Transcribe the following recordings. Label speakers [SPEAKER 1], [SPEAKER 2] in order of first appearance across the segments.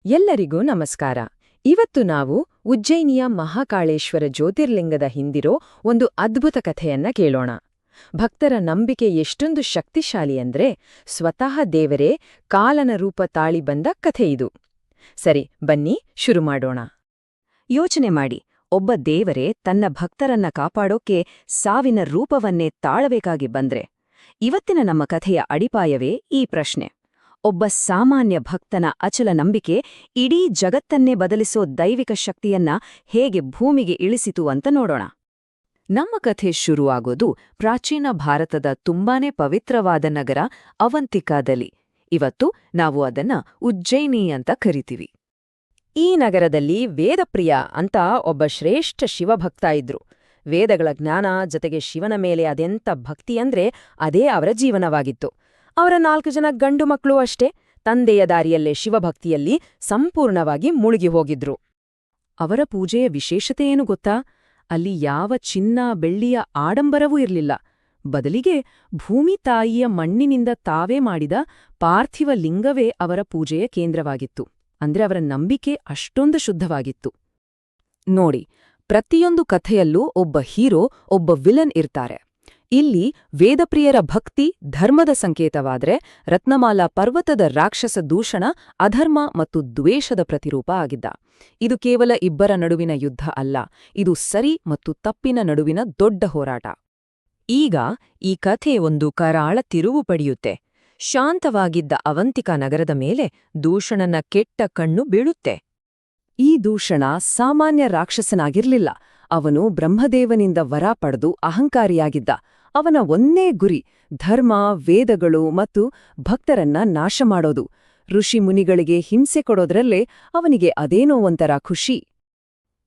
[SPEAKER 1] ಎಲ್ಲರಿಗೂ ನಮಸ್ಕಾರ. ಇವತ್ತು ನಾವು ಉಜ್ಜಯಿನಿಯ ಮಹಾಕಾಳೇಶ್ವರ ಜ್ಯೋತಿರ್ಲಿಂಗದ ಹಿಂದಿರೋ ಒಂದು ಅದ್ಭುತ ಕಥೆಯನ್ನ ಕೇಳೋಣ. ಭಕ್ತರ ನಂಬಿಕೆ ಎಷ್ಟೊಂದು ಶಕ್ತಿಶಾಲಿ ಅಂದ್ರೆ ಸ್ವತಃ ದೇವರೇ ಕಾಲನ ರೂಪ ತಾಳಿ ಬಂದ ಕಥೆಯಿದು. ಸರಿ, ಬನ್ನಿ ಶುರು ಮಾಡೋಣ. ಯೋಚನೆ ಮಾಡಿ, ಒಬ್ಬ ದೇವರೇ ತನ್ನ ಭಕ್ತರನ್ನ ಕಾಪಾಡೋಕೆ ಸಾವಿನ ರೂಪವನ್ನೇ ತಾಳಬೇಕಾಗಿ ಬಂದ್ರೆ ಇವತ್ತಿನ ನಮ್ಮ ಕಥೆಯ ಅಡಿಪಾಯವೇ ಈ ಪ್ರಶ್ನೆ. ಒಬ್ಬ ಸಾಮಾನ್ಯ ಭಕ್ತನ ಅಚಲ ನಂಬಿಕೆ ಇಡೀ ಜಗತ್ತನ್ನೇ ಬದಲಿಸೋ ದೈವಿಕ ಶಕ್ತಿಯನ್ನ ಹೇಗೆ ಭೂಮಿಗೆ ಇಳಿಸಿತು ಅಂತ ನೋಡೋಣ. ನಮ್ಮ ಕಥೆ ಶುರುವಾಗೋದು ಪ್ರಾಚೀನ ಭಾರತದ ತುಂಬಾನೇ ಪವಿತ್ರವಾದ ನಗರ ಅವಂತಿಕಾದಲ್ಲಿ. ಇವತ್ತು ನಾವು ಅದನ್ನ ಉಜ್ಜಯಿನಿ ಅಂತ ಕರಿತೀವಿ. ಈ ನಗರದಲ್ಲಿ ವೇದಪ್ರಿಯ ಅಂತ ಒಬ್ಬ ಶ್ರೇಷ್ಠ ಶಿವಭಕ್ತ ಇದ್ರು. ವೇದಗಳ ಜ್ಞಾನ ಜೊತೆಗೆ ಶಿವನ ಮೇಲೆ ಅದೆಂಥ ಭಕ್ತಿ ಅಂದ್ರೆ ಅದೇ ಅವರ ಜೀವನವಾಗಿತ್ತು. ಅವರ 4 ಜನ ಗಂಡು ಮಕ್ಕಳು ಅಷ್ಟೇ ತಂದೆಯ ದಾರಿಯಲ್ಲೇ ಶಿವಭಕ್ತಿಯಲ್ಲಿ ಸಂಪೂರ್ಣವಾಗಿ ಮುಳುಗಿ ಹೋಗಿದ್ರು. ಅವರ ಪೂಜೆಯ ವಿಶೇಷತೆಯೇನು ಗೊತ್ತಾ? ಅಲ್ಲಿ ಯಾವ ಚಿನ್ನ ಬೆಳ್ಳಿಯ ಆಡಂಬರವೂ ಇರಲಿಲ್ಲ. ಬದಲಿಗೆ ಭೂಮಿ ತಾಯಿಯ ಮಣ್ಣಿನಿಂದ ತಾವೇ ಮಾಡಿದ ಪಾರ್ಥಿವ ಲಿಂಗವೇ ಅವರ ಪೂಜೆಯ ಕೇಂದ್ರವಾಗಿತ್ತು. ಅಂದ್ರೆ ಅವರ ನಂಬಿಕೆ ಅಷ್ಟೊಂದು ಶುದ್ಧವಾಗಿತ್ತು. ನೋಡಿ, ಪ್ರತಿಯೊಂದು ಕಥೆಯಲ್ಲೂ ಒಬ್ಬ ಹೀರೋ, ಒಬ್ಬ ವಿಲನ್ ಇರ್ತಾರೆ. ಇಲ್ಲಿ ವೇದಪ್ರಿಯರ ಭಕ್ತಿ ಧರ್ಮದ ಸಂಕೇತವಾದ್ರೆ, ರತ್ನಮಾಲಾ ಪರ್ವತದ ರಾಕ್ಷಸ ದೂಷಣ ಅಧರ್ಮ ಮತ್ತು ದ್ವೇಷದ ಪ್ರತಿರೂಪ ಆಗಿದ್ದ. ಇದು ಕೇವಲ ಇಬ್ಬರ ನಡುವಿನ ಯುದ್ಧ ಅಲ್ಲ, ಇದು ಸರಿ ಮತ್ತು ತಪ್ಪಿನ ನಡುವಿನ ದೊಡ್ಡ ಹೋರಾಟ. ಈಗ ಈ ಕಥೆ ಒಂದು ಕರಾಳ ತಿರುವು ಪಡೆಯುತ್ತೆ. ಶಾಂತವಾಗಿದ್ದ ಅವಂತಿಕಾ ನಗರದ ಮೇಲೆ ದೂಷಣನ ಕೆಟ್ಟ ಕಣ್ಣು ಬೀಳುತ್ತೆ. ಈ ದೂಷಣ ಸಾಮಾನ್ಯ ರಾಕ್ಷಸನಾಗಿರ್ಲಿಲ್ಲ. ಅವನು ಬ್ರಹ್ಮದೇವನಿಂದ ವರ ಪಡೆದು ಅಹಂಕಾರಿಯಾಗಿದ್ದ. ಅವನ ಒಂದೇ ಗುರಿ ಧರ್ಮ, ವೇದಗಳು ಮತ್ತು ಭಕ್ತರನ್ನ ನಾಶ ಮಾಡೋದು. ಋಷಿ ಮುನಿಗಳಿಗೆ ಹಿಂಸೆ ಕೊಡೋದ್ರಲ್ಲೇ ಅವನಿಗೆ ಅದೇನೋ ಒಂಥರ ಖುಷಿ.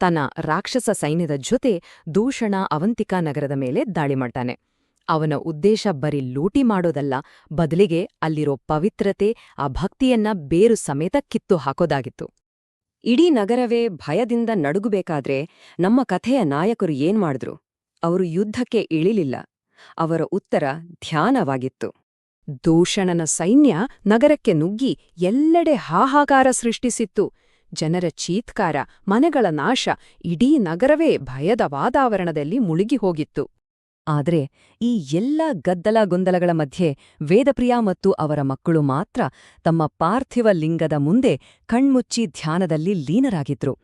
[SPEAKER 1] ತನ್ನ ರಾಕ್ಷಸ ಸೈನ್ಯದ ಜೊತೆ ದೂಷಣ ಅವಂತಿಕಾ ನಗರದ ಮೇಲೆ ದಾಳಿ ಮಾಡ್ತಾನೆ. ಅವನ ಉದ್ದೇಶ ಬರೀ ಲೂಟಿ ಮಾಡೋದಲ್ಲ, ಬದಲಿಗೆ ಅಲ್ಲಿರೋ ಪವಿತ್ರತೆ, ಆ ಭಕ್ತಿಯನ್ನ ಬೇರು ಸಮೇತ ಕಿತ್ತು ಹಾಕೋದಾಗಿತ್ತು. ಇಡೀ ನಗರವೇ ಭಯದಿಂದ ನಡುಗಬೇಕಾದ್ರೆ ನಮ್ಮ ಕಥೆಯ ನಾಯಕರು ಏನ್ಮಾಡಿದ್ರು? ಅವರು ಯುದ್ಧಕ್ಕೆ ಇಳಿಲಿಲ್ಲ. ಅವರ ಉತ್ತರ ಧ್ಯಾನವಾಗಿತ್ತು. ದೂಷಣನ ಸೈನ್ಯ ನಗರಕ್ಕೆ ನುಗ್ಗಿ ಎಲ್ಲೆಡೆ ಹಾಹಾಕಾರ ಸೃಷ್ಟಿಸಿತ್ತು. ಜನರ ಚೀತ್ಕಾರ, ಮನೆಗಳ ನಾಶ, ಇಡೀ ನಗರವೇ ಭಯದ ವಾತಾವರಣದಲ್ಲಿ ಮುಳುಗಿ ಹೋಗಿತ್ತು. ಆದ್ರೆ ಈ ಎಲ್ಲ ಗದ್ದಲ ಗೊಂದಲಗಳ ಮಧ್ಯೆ ವೇದಪ್ರಿಯ ಮತ್ತು ಅವರ ಮಕ್ಕಳು ಮಾತ್ರ ತಮ್ಮ ಪಾರ್ಥಿವ ಲಿಂಗದ ಮುಂದೆ ಕಣ್ಮುಚ್ಚಿ ಧ್ಯಾನದಲ್ಲಿ ಲೀನರಾಗಿದ್ರು.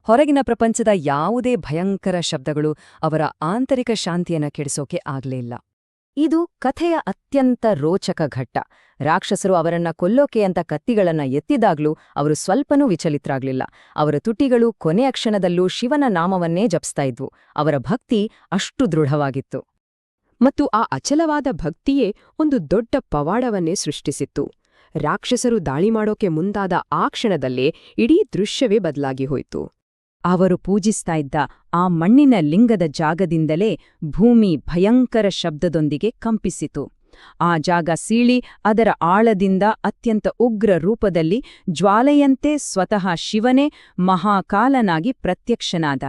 [SPEAKER 1] ಹೊರಗಿನ ಪ್ರಪಂಚದ ಯಾವುದೇ ಭಯಂಕರ ಶಬ್ದಗಳು ಅವರ ಆಂತರಿಕ ಶಾಂತಿಯನ್ನ ಕೆಡಿಸೋಕೆ ಆಗ್ಲೇ ಇಲ್ಲ. ಇದು ಕಥೆಯ ಅತ್ಯಂತ ರೋಚಕ ಘಟ್ಟ. ರಾಕ್ಷಸರು ಅವರನ್ನ ಕೊಲ್ಲೋಕೆ ಅಂತ ಕತ್ತಿಗಳನ್ನ ಎತ್ತಿದಾಗ್ಲೂ ಅವರು ಸ್ವಲ್ಪನೂ ವಿಚಲಿತರಾಗ್ಲಿಲ್ಲ. ಅವರ ತುಟಿಗಳು ಕೊನೆಯ ಕ್ಷಣದಲ್ಲೂ ಶಿವನ ನಾಮವನ್ನೇ ಜಪಿಸ್ತಾ ಇದ್ವು. ಅವರ ಭಕ್ತಿ ಅಷ್ಟು ದೃಢವಾಗಿತ್ತು. ಮತ್ತು ಆ ಅಚಲವಾದ ಭಕ್ತಿಯೇ ಒಂದು ದೊಡ್ಡ ಪವಾಡವನ್ನೇ ಸೃಷ್ಟಿಸಿತ್ತು. ರಾಕ್ಷಸರು ದಾಳಿ ಮಾಡೋಕೆ ಮುಂದಾದ ಆ ಕ್ಷಣದಲ್ಲೇ ಇಡೀ ದೃಶ್ಯವೇ ಬದಲಾಗಿ ಹೋಯ್ತು. ಅವರು ಪೂಜಿಸ್ತಾ ಇದ್ದ ಆ ಮಣ್ಣಿನ ಲಿಂಗದ ಜಾಗದಿಂದಲೇ ಭೂಮಿ ಭಯಂಕರ ಶಬ್ದದೊಂದಿಗೆ ಕಂಪಿಸಿತು. ಆ ಜಾಗ ಸೀಳಿ ಅದರ ಆಳದಿಂದ ಅತ್ಯಂತ ಉಗ್ರ ರೂಪದಲ್ಲಿ ಜ್ವಾಲೆಯಂತೆ ಸ್ವತಃ ಶಿವನೇ ಮಹಾಕಾಲನಾಗಿ ಪ್ರತ್ಯಕ್ಷನಾದ.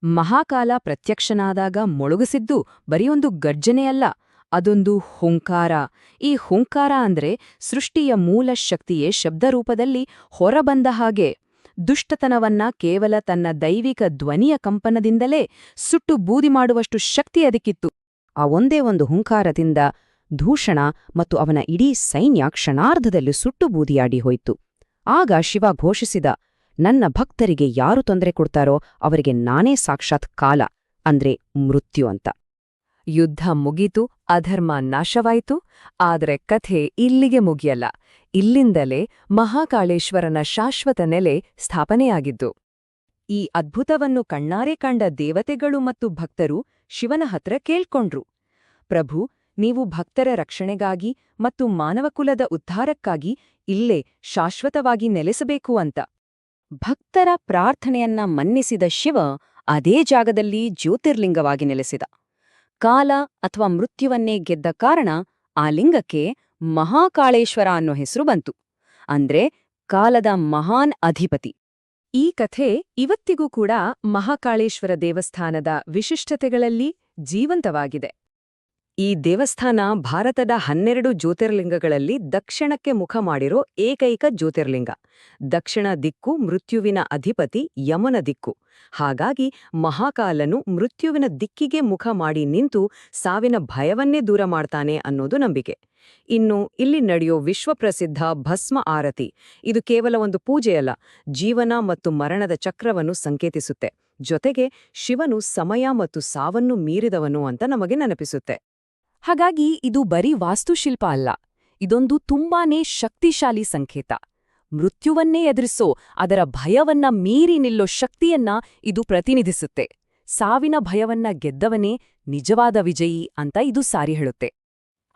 [SPEAKER 1] ಮಹಾಕಾಲ ಪ್ರತ್ಯಕ್ಷನಾದಾಗ ಮೊಳಗಿಸಿದ್ದು ಬರೀಯೊಂದು ಗರ್ಜನೆಯಲ್ಲ, ಅದೊಂದು ಹುಂಕಾರ. ಈ ಹುಂಕಾರ ಅಂದ್ರೆ ಸೃಷ್ಟಿಯ ಮೂಲ ಶಕ್ತಿಯೇ ಶಬ್ದರೂಪದಲ್ಲಿ ಹೊರಬಂದ ಹಾಗೆ. ದುಷ್ಟತನವನ್ನ ಕೇವಲ ತನ್ನ ದೈವಿಕ ಧ್ವನಿಯ ಕಂಪನದಿಂದಲೇ ಸುಟ್ಟು ಬೂದಿ ಮಾಡುವಷ್ಟು ಶಕ್ತಿ ಅದಕ್ಕಿತ್ತು. ಆ ಒಂದೇ ಒಂದು ಹುಂಕಾರದಿಂದ ದೂಷಣ ಮತ್ತು ಅವನ ಇಡೀ ಸೈನ್ಯ ಕ್ಷಣಾರ್ಧದಲ್ಲಿ ಸುಟ್ಟು ಬೂದಿಯಾಡಿ ಹೋಯಿತು. ಆಗ ಶಿವ ಘೋಷಿಸಿದ, ನನ್ನ ಭಕ್ತರಿಗೆ ಯಾರು ತೊಂದರೆ ಕೊಡ್ತಾರೋ ಅವರಿಗೆ ನಾನೇ ಸಾಕ್ಷಾತ್ ಕಾಲ, ಅಂದ್ರೆ ಮೃತ್ಯು ಅಂತ. ಯುದ್ಧ ಮುಗೀತು, ಅಧರ್ಮ ನಾಶವಾಯಿತು. ಆದರೆ ಕಥೆ ಇಲ್ಲಿಗೆ ಮುಗಿಯಲ್ಲ. ಇಲ್ಲಿಂದಲೇ ಮಹಾಕಾಳೇಶ್ವರನ ಶಾಶ್ವತ ನೆಲೆ ಸ್ಥಾಪನೆಯಾಗಿದ್ದು. ಈ ಅದ್ಭುತವನ್ನು ಕಣ್ಣಾರೆ ಕಂಡ ದೇವತೆಗಳು ಮತ್ತು ಭಕ್ತರು ಶಿವನ ಹತ್ರ ಕೇಳ್ಕೊಂಡ್ರು, ಪ್ರಭು, ನೀವು ಭಕ್ತರ ರಕ್ಷಣೆಗಾಗಿ ಮತ್ತು ಮಾನವಕುಲದ ಉದ್ಧಾರಕ್ಕಾಗಿ ಇಲ್ಲೇ ಶಾಶ್ವತವಾಗಿ ನೆಲೆಸಬೇಕು ಅಂತ. ಭಕ್ತರ ಪ್ರಾರ್ಥನೆಯನ್ನ ಮನ್ನಿಸಿದ ಶಿವ ಅದೇ ಜಾಗದಲ್ಲಿ ಜ್ಯೋತಿರ್ಲಿಂಗವಾಗಿ ನೆಲೆಸಿದ. ಕಾಲ ಅಥವಾ ಮೃತ್ಯುವನ್ನೇ ಗೆದ್ದ ಕಾರಣ ಆ ಲಿಂಗಕ್ಕೆ ಮಹಾಕಾಳೇಶ್ವರ ಅನ್ನೋ ಹೆಸರು ಬಂತು. ಅಂದ್ರೆ ಕಾಲದ ಮಹಾನ್ ಅಧಿಪತಿ. ಈ ಕಥೆ ಇವತ್ತಿಗೂ ಕೂಡ ಮಹಾಕಾಳೇಶ್ವರ ದೇವಸ್ಥಾನದ ವಿಶಿಷ್ಟತೆಗಳಲ್ಲಿ ಜೀವಂತವಾಗಿದೆ.
[SPEAKER 2] ಈ ದೇವಸ್ಥಾನ ಭಾರತದ 12 ಜ್ಯೋತಿರ್ಲಿಂಗಗಳಲ್ಲಿ ದಕ್ಷಿಣಕ್ಕೆ ಮುಖ ಮಾಡಿರೋ ಏಕೈಕ ಜ್ಯೋತಿರ್ಲಿಂಗ. ದಕ್ಷಿಣ ದಿಕ್ಕು ಮೃತ್ಯುವಿನ ಅಧಿಪತಿ ಯಮನ ದಿಕ್ಕು. ಹಾಗಾಗಿ ಮಹಾಕಾಲನು ಮೃತ್ಯುವಿನ ದಿಕ್ಕಿಗೆ ಮುಖ ಮಾಡಿ ನಿಂತು ಸಾವಿನ ಭಯವನ್ನೇ ದೂರ ಮಾಡ್ತಾನೆ ಅನ್ನೋದು ನಂಬಿಕೆ. ಇನ್ನು ಇಲ್ಲಿ ನಡೆಯೋ ವಿಶ್ವಪ್ರಸಿದ್ಧ ಭಸ್ಮ ಆರತಿ, ಇದು ಕೇವಲ ಒಂದು ಪೂಜೆಯಲ್ಲ, ಜೀವನ ಮತ್ತು ಮರಣದ ಚಕ್ರವನ್ನು ಸಂಕೇತಿಸುತ್ತೆ. ಜೊತೆಗೆ ಶಿವನು ಸಮಯ ಮತ್ತು ಸಾವನ್ನು ಮೀರಿದವನು ಅಂತ ನಮಗೆ ನೆನಪಿಸುತ್ತೆ.
[SPEAKER 3] ಹಾಗಾಗಿ ಇದು ಬರೀ ವಾಸ್ತುಶಿಲ್ಪ ಅಲ್ಲ, ಇದೊಂದು ತುಂಬಾನೇ ಶಕ್ತಿಶಾಲಿ ಸಂಕೇತ. ಮೃತ್ಯುವನ್ನೇ ಎದುರಿಸೋ, ಅದರ ಭಯವನ್ನ ಮೀರಿ ನಿಲ್ಲೋ ಶಕ್ತಿಯನ್ನ ಇದು ಪ್ರತಿನಿಧಿಸುತ್ತೆ. ಸಾವಿನ ಭಯವನ್ನ ಗೆದ್ದವನೇ ನಿಜವಾದ ವಿಜಯಿ ಅಂತ ಇದು ಸಾರಿ ಹೇಳುತ್ತೆ.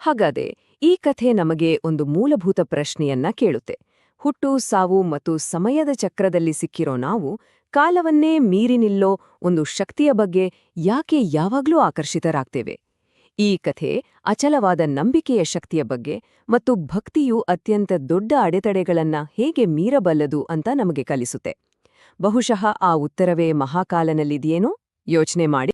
[SPEAKER 2] ಹಾಗಾದೆ ಈ ಕಥೆ ನಮಗೆ ಒಂದು ಮೂಲಭೂತ ಪ್ರಶ್ನೆಯನ್ನ ಕೇಳುತ್ತೆ. ಹುಟ್ಟು, ಸಾವು ಮತ್ತು ಸಮಯದ ಚಕ್ರದಲ್ಲಿ ಸಿಕ್ಕಿರೋ ನಾವು ಕಾಲವನ್ನೇ ಮೀರಿ ನಿಲ್ಲೋ ಒಂದು ಶಕ್ತಿಯ ಬಗ್ಗೆ ಯಾಕೆ ಯಾವಾಗ್ಲೂ ಆಕರ್ಷಿತರಾಗ್ತೇವೆ? ಈ ಕಥೆ ಅಚಲವಾದ ನಂಬಿಕೆಯ ಶಕ್ತಿಯ ಬಗ್ಗೆ ಮತ್ತು ಭಕ್ತಿಯು ಅತ್ಯಂತ ದೊಡ್ಡ ಅಡೆತಡೆಗಳನ್ನ ಹೇಗೆ ಮೀರಬಲ್ಲದು ಅಂತ ನಮಗೆ ಕಲಿಸುತ್ತೆ. ಬಹುಶಃ ಆ ಉತ್ತರವೇ ಮಹಾಕಾಲನಲ್ಲಿದೆಯೇನೋ? ಯೋಚನೆ ಮಾಡಿ.